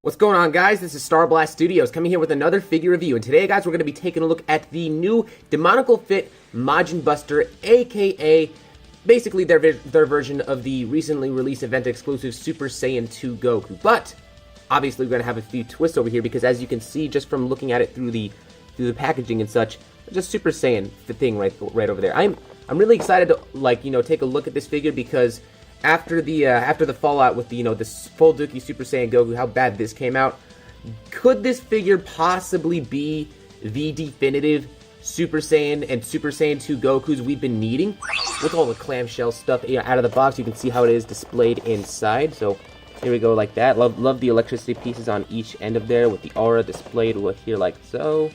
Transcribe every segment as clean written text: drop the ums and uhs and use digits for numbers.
What's going on, guys? This is Star Blast Studios coming here with another figure review, and today, guys, we're going to be taking a look at the new Demoniacal Fit Majin Buster, aka basically their version of the recently released event-exclusive Super Saiyan 2 Goku. But obviously, we're going to have a few twists over here because, as you can see, just from looking at it through the packaging and such, just Super Saiyan thing right over there. I'm really excited to take a look at this figure because after the fallout with this full Dookie Super Saiyan Goku, how bad this came out, could this figure possibly be the definitive Super Saiyan and Super Saiyan 2 Gokus we've been needing? With all the clamshell stuff out of the box, you can see how it is displayed inside. So here we go, like that. Love the electricity pieces on each end of there with the aura displayed here like so.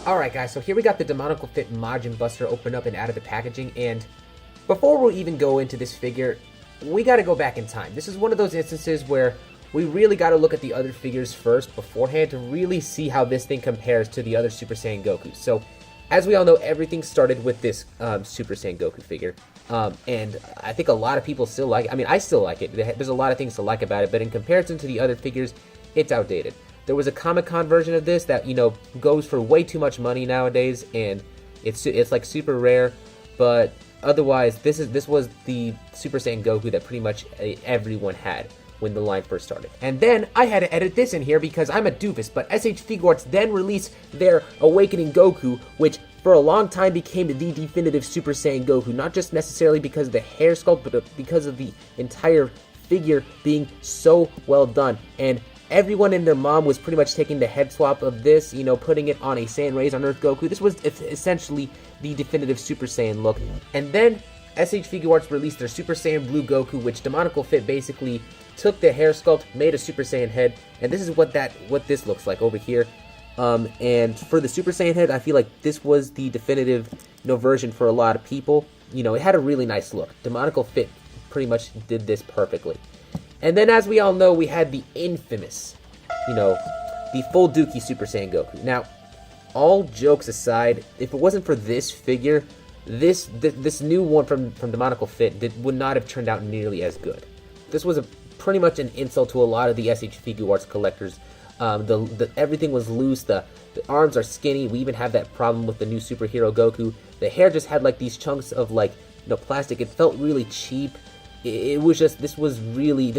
Alright, guys, so here we got the Demoniacal Fit Majin Buster open up and out of the packaging, and before we even go into this figure, we got to go back in time. This is one of those instances where we really got to look at the other figures first beforehand to really see how this thing compares to the other Super Saiyan Gokus. So, as we all know, everything started with this Super Saiyan Goku figure. And I think a lot of people still like it. I mean, I still like it. There's a lot of things to like about it, but in comparison to the other figures, it's outdated. There was a Comic-Con version of this that, goes for way too much money nowadays, and it's like super rare, but otherwise, this was the Super Saiyan Goku that pretty much everyone had when the line first started. And then I had to edit this in here because I'm a doofus, but SH Figuarts then released their Awakening Goku, which for a long time became the definitive Super Saiyan Goku, not just necessarily because of the hair sculpt, but because of the entire figure being so well done. And everyone and their mom was pretty much taking the head swap of this, putting it on a Saiyan Raised on Earth Goku. This was essentially the definitive Super Saiyan look. And then SH Figuarts released their Super Saiyan Blue Goku, which Demoniacal Fit basically took the hair sculpt, made a Super Saiyan head, and this is what this looks like over here. And for the Super Saiyan head, I feel like this was the definitive, version for a lot of people. It had a really nice look. Demoniacal Fit pretty much did this perfectly. And then, as we all know, we had the infamous, the full Dookie Super Saiyan Goku. Now, all jokes aside, if it wasn't for this figure, this new one from Demoniacal Fit would not have turned out nearly as good. This was pretty much an insult to a lot of the SH Figuarts collectors. Everything was loose. The arms are skinny. We even have that problem with the new Superhero Goku. The hair just had like these chunks of plastic. It felt really cheap. It was just, this was really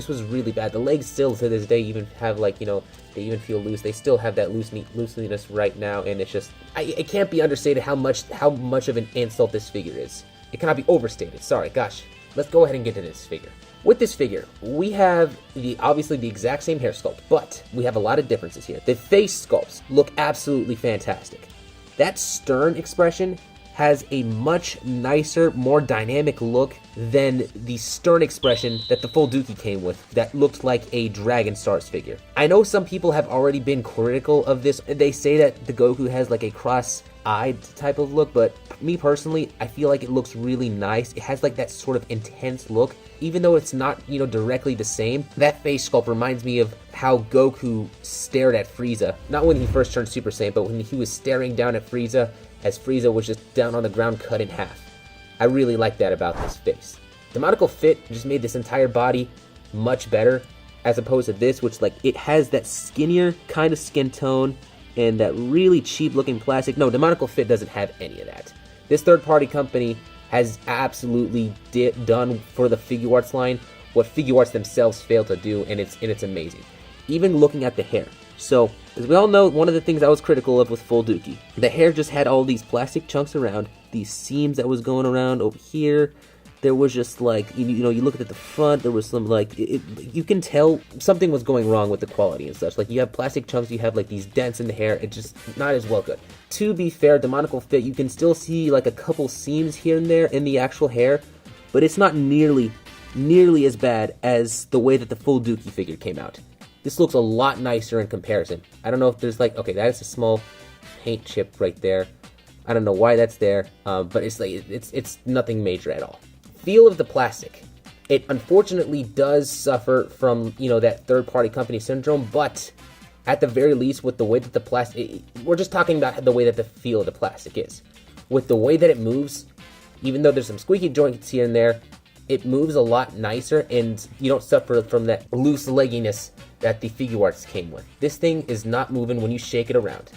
bad. The legs still to this day even have they even feel loose. They still have that looseness right now, and it's just, it can't be understated how much of an insult this figure is. It cannot be overstated. Sorry, gosh. Let's go ahead and get to this figure. With this figure, we have obviously the exact same hair sculpt, but we have a lot of differences here. The face sculpts look absolutely fantastic. That stern expression has a much nicer, more dynamic look than the stern expression that the full Dookie came with that looked like a Dragon Stars figure. I know some people have already been critical of this. They say that the Goku has like a cross-eyed type of look, but me personally, I feel like it looks really nice. It has like that sort of intense look. Even though it's not, directly the same, that face sculpt reminds me of how Goku stared at Frieza. Not when he first turned Super Saiyan, but when he was staring down at Frieza as Frieza was just down on the ground cut in half. I really like that about this face. Demoniacal Fit just made this entire body much better as opposed to this, which it has that skinnier kind of skin tone and that really cheap looking plastic. No, Demoniacal Fit doesn't have any of that. This third-party company has absolutely done for the Figuarts line what Figuarts themselves failed to do, and it's amazing. Even looking at the hair. So, as we all know, one of the things I was critical of with full Dookie, the hair just had all these plastic chunks around, these seams that was going around over here. There was just you look at the front, there was some you can tell something was going wrong with the quality and such. You have plastic chunks, you have these dents in the hair, it's just not as well good. To be fair, Demoniacal Fit, you can still see a couple seams here and there in the actual hair, but it's not nearly as bad as the way that the full Dookie figure came out. This looks a lot nicer in comparison. I don't know if there's okay, that is a small paint chip right there. I don't know why that's there, but it's nothing major at all. Feel of the plastic. It unfortunately does suffer from, that third-party company syndrome, but at the very least, with the way that the plastic, we're just talking about the way that the feel of the plastic is. With the way that it moves, even though there's some squeaky joints here and there, it moves a lot nicer, and you don't suffer from that loose legginess that the figure arts came with. This thing is not moving when you shake it around.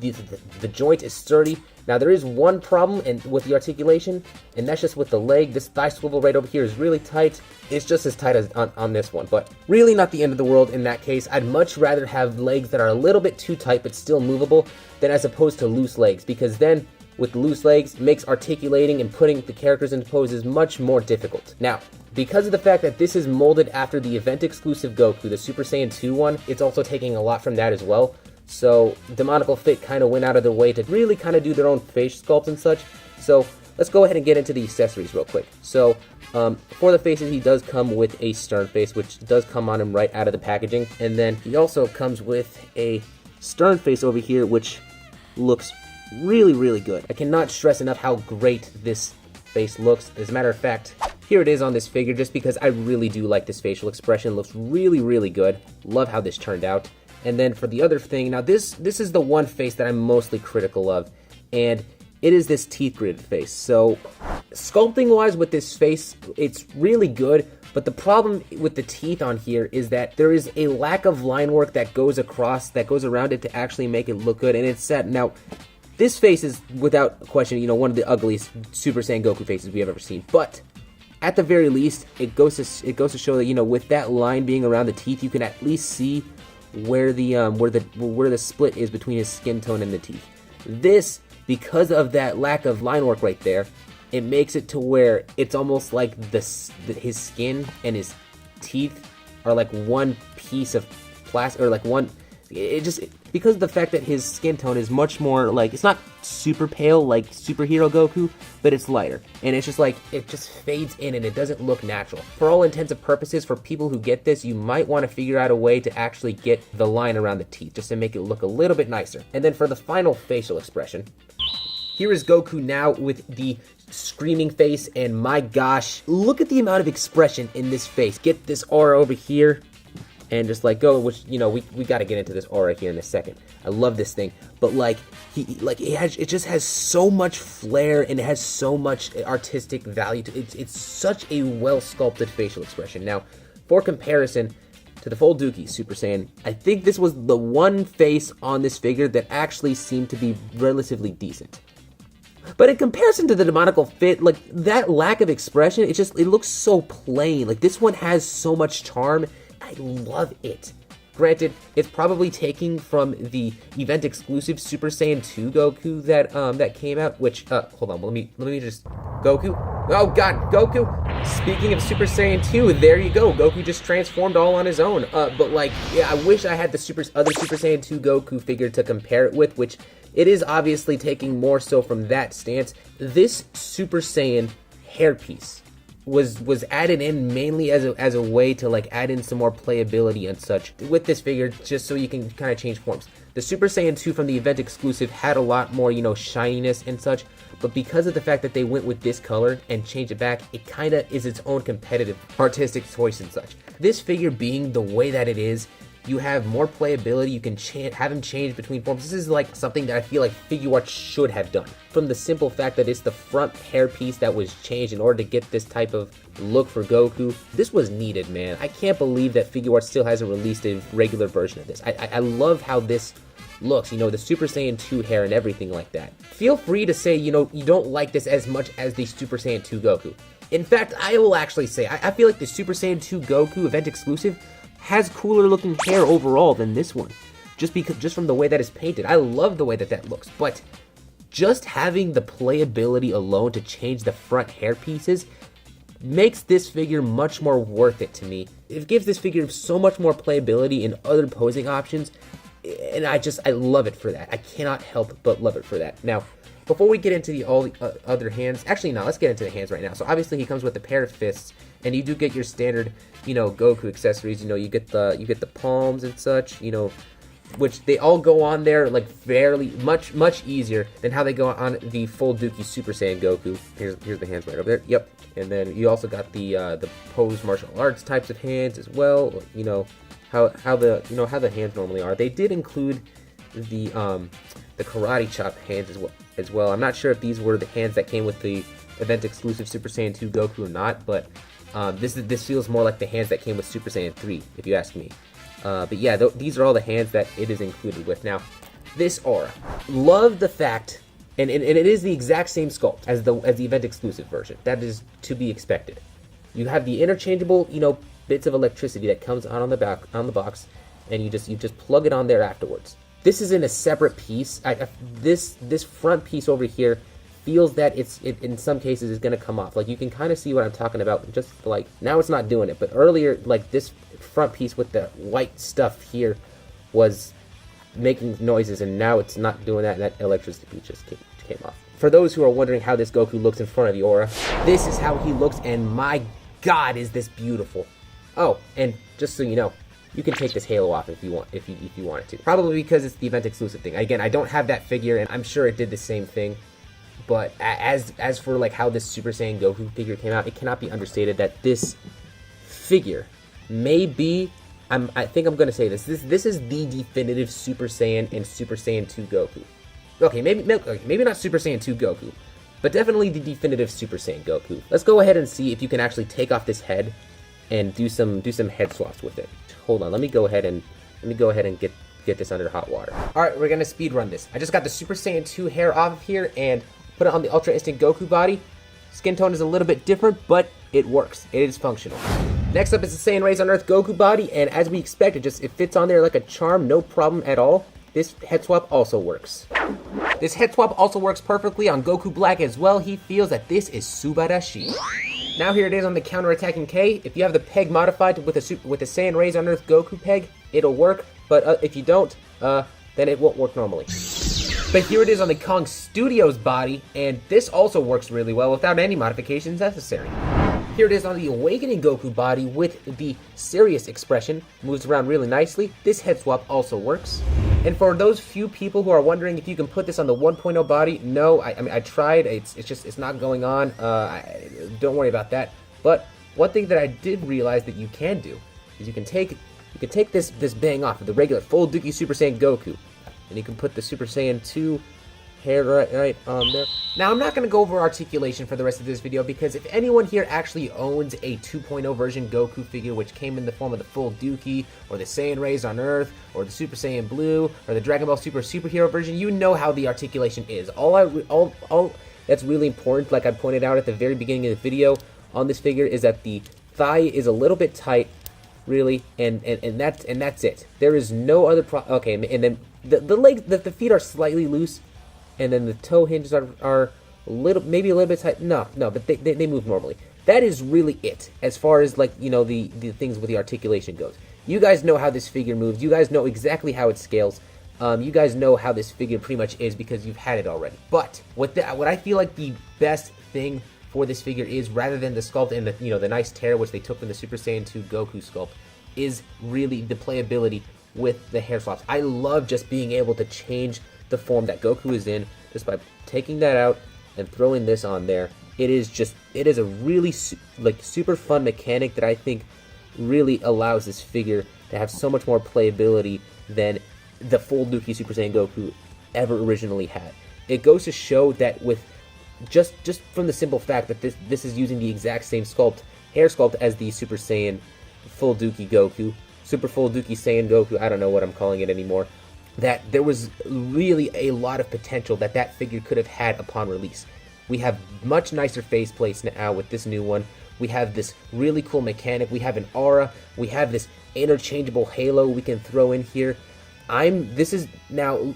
The joint is sturdy. Now there is one problem with the articulation, and that's just with the leg. This thigh swivel right over here is really tight. It's just as tight as on this one, but really not the end of the world in that case. I'd much rather have legs that are a little bit too tight but still movable than as opposed to loose legs, because then with loose legs, it makes articulating and putting the characters into poses much more difficult. Now, because of the fact that this is molded after the event-exclusive Goku, the Super Saiyan 2 one, it's also taking a lot from that as well. So, Demoniacal Fit kind of went out of their way to really kind of do their own face sculpt and such. So, let's go ahead and get into the accessories real quick. So, for the faces, he does come with a stern face, which does come on him right out of the packaging. And then he also comes with a stern face over here, which looks really, really good. I cannot stress enough how great this face looks. As a matter of fact, here it is on this figure, just because I really do like this facial expression. It looks really, really good. Love how this turned out. And then for the other thing, now this is the one face that I'm mostly critical of, and it is this teeth gritted face. So sculpting wise with this face, it's really good, but the problem with the teeth on here is that there is a lack of line work that goes around it to actually make it look good, and it's set. Now, this face is without question, one of the ugliest Super Saiyan Goku faces we have ever seen, but at the very least, it goes to show that, with that line being around the teeth, you can at least see where the split is between his skin tone and the teeth. This, because of that lack of line work right there, it makes it to where it's almost like his skin and his teeth are like one piece of plastic, or like one. Because of the fact that his skin tone is much more like, it's not super pale like Superhero Goku, but it's lighter. And it's just like, it just fades in and it doesn't look natural. For all intents and purposes, for people who get this, you might want to figure out a way to actually get the line around the teeth, just to make it look a little bit nicer. And then for the final facial expression, here is Goku now with the screaming face, and my gosh, look at the amount of expression in this face. Get this aura over here, and just like go, which, we got to get into this aura here in a second. I love this thing, but it just has so much flair, and it has so much artistic value to it. It's such a well sculpted facial expression. Now, for comparison to the full Dookie Super Saiyan, I think this was the one face on this figure that actually seemed to be relatively decent. But in comparison to the Demoniacal Fit, that lack of expression, it looks so plain. This one has so much charm. I love it. Granted, it's probably taking from the event-exclusive Super Saiyan 2 Goku that came out. Which, hold on, let me just Goku. Oh God, Goku. Speaking of Super Saiyan 2, there you go. Goku just transformed all on his own. I wish I had the other Super Saiyan 2 Goku figure to compare it with, which it is obviously taking more so from that stance. This Super Saiyan hairpiece was added in mainly as a way to add in some more playability and such with this figure, just so you can kind of change forms. The Super Saiyan 2 from the event exclusive had a lot more, shininess and such, but because of the fact that they went with this color and changed it back, it kind of is its own competitive artistic choice and such. This figure being the way that it is, you have more playability, you can have him change between forms. This is something that I feel like figure art should have done. From the simple fact that it's the front hairpiece that was changed in order to get this type of look for Goku, this was needed, man. I can't believe that figure art still hasn't released a regular version of this. I love how this looks, the Super Saiyan 2 hair and everything like that. Feel free to say, you don't like this as much as the Super Saiyan 2 Goku. In fact, I will actually say, I feel like the Super Saiyan 2 Goku event exclusive has cooler looking hair overall than this one, just from the way that it's painted. I love the way that looks, but just having the playability alone to change the front hair pieces makes this figure much more worth it to me. It gives this figure so much more playability in other posing options, and I love it for that. I cannot help but love it for that. Now, before we get into all the other hands, actually no, let's get into the hands right now. So obviously he comes with a pair of fists, and you do get your standard, Goku accessories. You get the palms and such, which they all go on there fairly much easier than how they go on the full Dookie Super Saiyan Goku. Here's the hands right over there. Yep. And then you also got the pose martial arts types of hands as well. How the hands normally are. They did include the karate chop hands as well. I'm not sure if these were the hands that came with the event exclusive Super Saiyan 2 Goku or not, but this feels more like the hands that came with Super Saiyan 3, if you ask me. But yeah, these are all the hands that it is included with. Now, this aura, love the fact, and it is the exact same sculpt as the event exclusive version. That is to be expected. You have the interchangeable, bits of electricity that comes out on the box, and you just plug it on there afterwards. This is in a separate piece. This front piece over here feels that it in some cases is going to come off. Like, you can kind of see what I'm talking about. Just like now it's not doing it, but earlier, like, this front piece with the white stuff here was making noises, and now it's not doing that, and that electricity just came off. For those who are wondering how this Goku looks in front of the aura, this is how he looks, and my god, is this beautiful. Oh, and just so you know, you can take this halo off if you want, if you wanted to. Probably because it's the event exclusive thing. Again, I don't have that figure, and I'm sure it did the same thing. But as for like how this Super Saiyan Goku figure came out, it cannot be understated that this figure may be, I think I'm gonna say this is the definitive Super Saiyan and Super Saiyan 2 Goku. Okay, maybe not Super Saiyan 2 Goku, but definitely the definitive Super Saiyan Goku. Let's go ahead and see if you can actually take off this head and do some head swaps with it. Hold on, let me go ahead and get this under hot water. All right, we're gonna speed run this. I just got the Super Saiyan 2 hair off of here and put it on the Ultra Instinct Goku body. Skin tone is a little bit different, but it works. It is functional. Next up is the Saiyan Rays on Earth Goku body, and as we expected, it fits on there like a charm, no problem at all. This head swap also works. This head swap also works perfectly on Goku Black as well. He feels that this is Subarashi. Now here it is on the counter-attacking K. If you have the peg modified with the Saiyan Rays on Earth Goku peg, it'll work. But if you don't, then it won't work normally. But here it is on the Kong Studios body, and this also works really well without any modifications necessary. Here it is on the Awakening Goku body with the serious expression. Moves around really nicely. This head swap also works. And for those few people who are wondering if you can put this on the 1.0 body, no, I mean, I tried. It's not going on. Don't worry about that. But one thing that I did realize that you can do is you can take this bang off of the regular full Dookie Super Saiyan Goku, and you can put the Super Saiyan 2 hair right on there. Now, I'm not going to go over articulation for the rest of this video, because if anyone here actually owns a 2.0 version Goku figure, which came in the form of the full Dookie, or the Saiyan Rays on Earth, or the Super Saiyan Blue, or the Dragon Ball Super Superhero version, you know how the articulation is. All that's really important, like I pointed out at the very beginning of the video on this figure, is that the thigh is a little bit tight, really, and that's it. There is no other okay, and then the legs, the feet are slightly loose, and then the toe hinges are maybe a little bit tight. No, but they move normally. That is really it, as far as, like, the things with the articulation goes. You guys know how this figure moves. You guys know exactly how it scales. You guys know how this figure pretty much is because you've had it already. But what I feel like the best thing for this figure is, rather than the sculpt and the nice tear which they took from the Super Saiyan 2 Goku sculpt, is really the playability with the hair swaps. I love just being able to change the form that Goku is in just by taking that out and throwing this on there. It is a really super fun mechanic that I think really allows this figure to have so much more playability than the full Dookie Super Saiyan Goku ever originally had. It goes to show that with just from the simple fact that this is using the exact same hair sculpt as the Super Saiyan full Dookie Goku, Super Full Dookie Saiyan Goku, I don't know what I'm calling it anymore, that there was really a lot of potential that figure could have had upon release. We have much nicer faceplates now with this new one. We have this really cool mechanic. We have an aura. We have this interchangeable halo we can throw in here. This is now,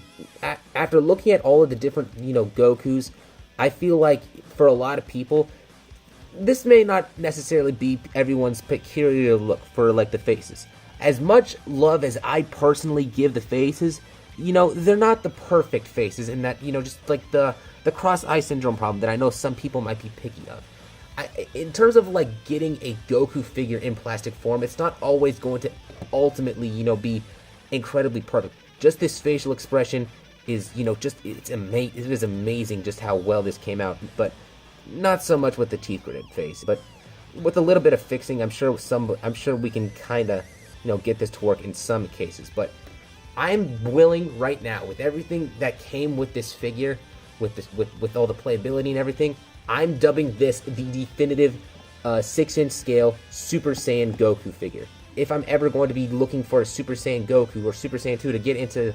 after looking at all of the different, Gokus, I feel like for a lot of people, this may not necessarily be everyone's peculiar look for, like, the faces. As much love as I personally give the faces, they're not the perfect faces, in that, just like the cross-eye syndrome problem that I know some people might be picky of. In terms of, like, getting a Goku figure in plastic form, it's not always going to ultimately, be incredibly perfect. Just this facial expression is, it is amazing just how well this came out, but not so much with the teeth gritted face. But with a little bit of fixing, I'm sure we can kind of, get this to work in some cases. But I'm willing right now, with everything that came with this figure, with all the playability and everything, I'm dubbing this the definitive 6-inch scale Super Saiyan Goku figure. If I'm ever going to be looking for a Super Saiyan Goku or Super Saiyan 2 to get into,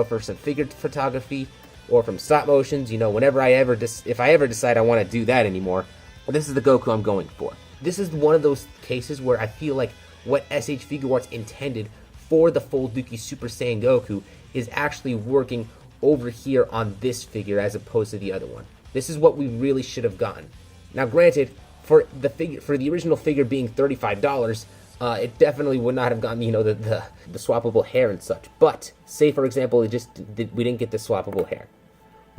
for some figure photography or from stop motions, whenever if I ever decide I want to do that anymore, this is the Goku I'm going for. This is one of those cases where I feel like what SH Figuarts intended for the full Dookie Super Saiyan Goku is actually working over here on this figure as opposed to the other one. This is what we really should have gotten. Now, granted, for the original figure being $35, it definitely would not have gotten the swappable hair and such. But say for example, we didn't get the swappable hair.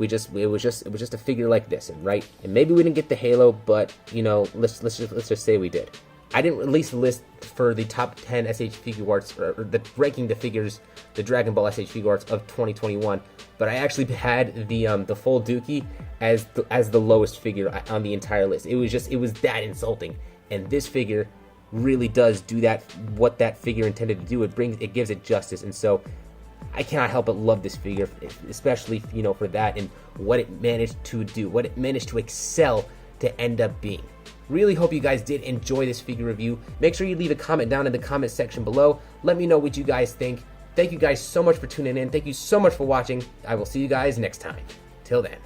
It was just a figure like this, and maybe we didn't get the halo, but let's just say we did. I didn't release a list for the top 10 SH Figuarts, or ranking the figures, the Dragon Ball SH Figuarts of 2021, but I actually had the full Dookie as the lowest figure on the entire list. It was that insulting, and this figure really does do what that figure intended to do. It gives it justice, and so I cannot help but love this figure, especially for that and what it managed to do, what it managed to excel to end up being. Really hope you guys did enjoy this figure review. Make sure you leave a comment down in the comment section below. Let me know what you guys think. Thank you guys so much for tuning in. Thank you so much for watching. I will see you guys next time. Till then.